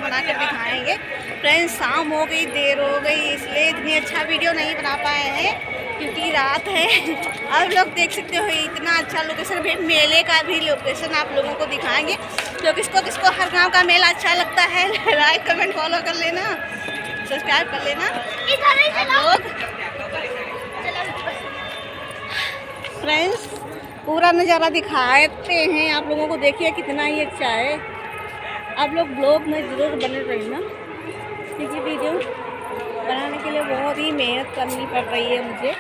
बना कर दिखाएंगे। फ्रेंड्स शाम हो गई, देर हो गई, इसलिए इतनी अच्छा वीडियो नहीं बना पाए हैं क्योंकि रात है। आप लोग देख सकते हो इतना अच्छा लोकेशन, फिर मेले का भी लोकेशन आप लोगों को दिखाएंगे। तो किसको किसको हर गांव का मेला अच्छा लगता है लाइक कमेंट फॉलो कर लेना, सब्सक्राइब कर लेना लोग। फ्रेंड्स पूरा नज़ारा दिखाते हैं आप लोगों को, देखिए कितना ही अच्छा है। आप लोग ब्लॉग में ज़रूर बने रहना क्योंकि वीडियो बनाने के लिए बहुत ही मेहनत करनी पड़ रही है मुझे।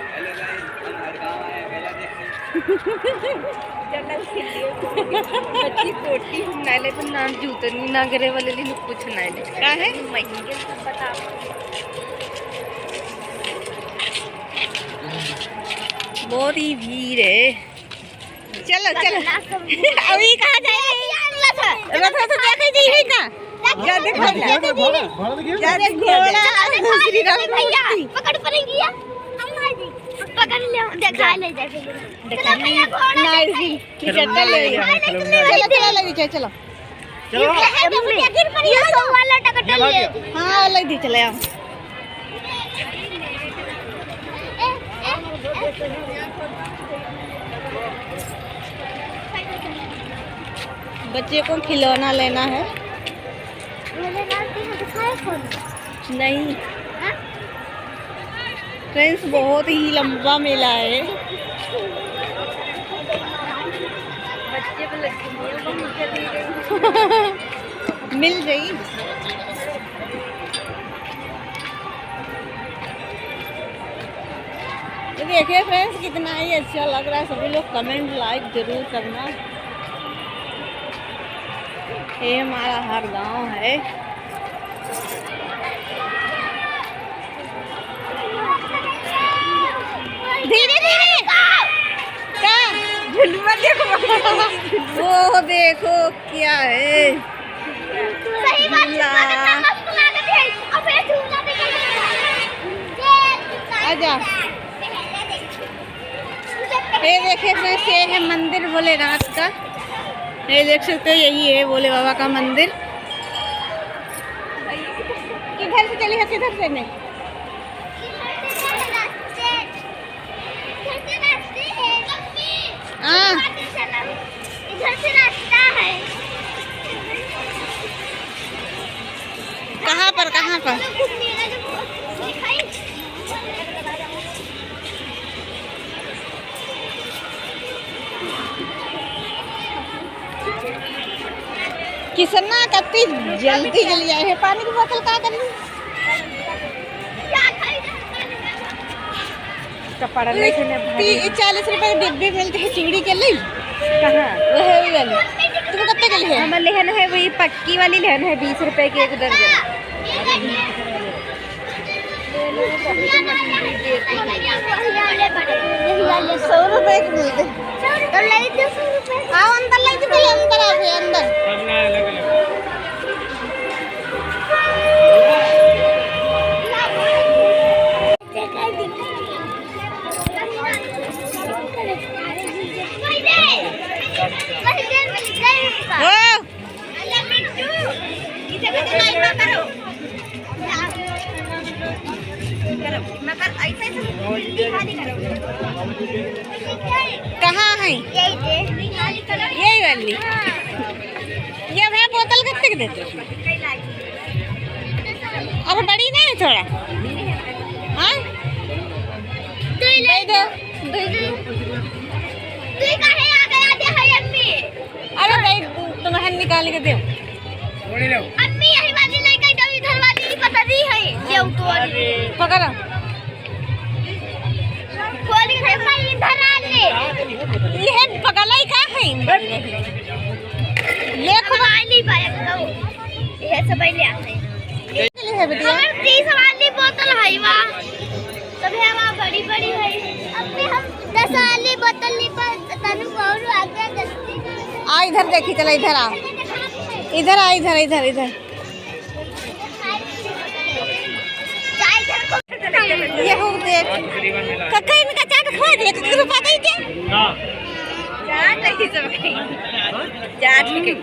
नाले तो ना जूते नहीं ना गिरे वाले लिए कुछ नाले क्या है महंगे बता। बहुत ही भीड़ है। चलो चलो अभी कहाँ जाएंगे? हाँ लग चले आओ। बच्चे को खिलौना लेना है। नहीं फ्रेंड्स बहुत ही लंबा मेला है। बच्चे को मिल गई। तो देखिए फ्रेंड्स कितना ही अच्छा लग रहा है। सभी लोग कमेंट लाइक जरूर करना। ये हमारा हर गांव है। धीरे धीरे क्या झुलवा देखो वो देखो क्या है। आजा ये देखिए फ्रेंड्स ये है मंदिर भोलेनाथ का। ये देख सकते हो यही है भोले बाबा का मंदिर। किधर से चली है किधर से नहीं? हाँ इधर से रास्ता है। कहाँ पर कहाँ पर? किसना कत्ती जल्दी जल्दी आए हैं। पानी की बोतल क्या करनी? कपड़ा लेके 40 रुपए की डिब्बी मिलती है चिंगड़ी के लिए। कहाँ वही वाली तुम कत्ते के लिए? हमारे लेहन है वही पक्की वाली लेहन है 20 रुपए की एक दर्जन। 100 रुपए की मिलते। आओ अंदर ले चले अंदर आओ अंदर। कहाँ है यही वाली? ये भैया बोतल कितने के देते? अब बड़ी नहीं थोड़ा? हाँ दे दो। अरे तुम्हें निकाल के दो। अम्मी यही वाली लेके जाओ, इधर वाली पता नहीं है देव तो वाली पकड़ो। खोल के भाई इधर आ ले। ये पगलाई का है ले वाली बाइक तो ये सब ले आते है बेटा। 30 वाली बोतल है वहां सब है वहां बड़ी बड़ी है। अभी हम 10 वाली बोतल ली पर तनु और आगे जल्दी आ इधर देखी चला इधर आ इधर आ इधर इधर इधर ये हो देख कक्का इनका चाट खा दे तो तुझे पता ही क्या? हां चाट नहीं सब चाट के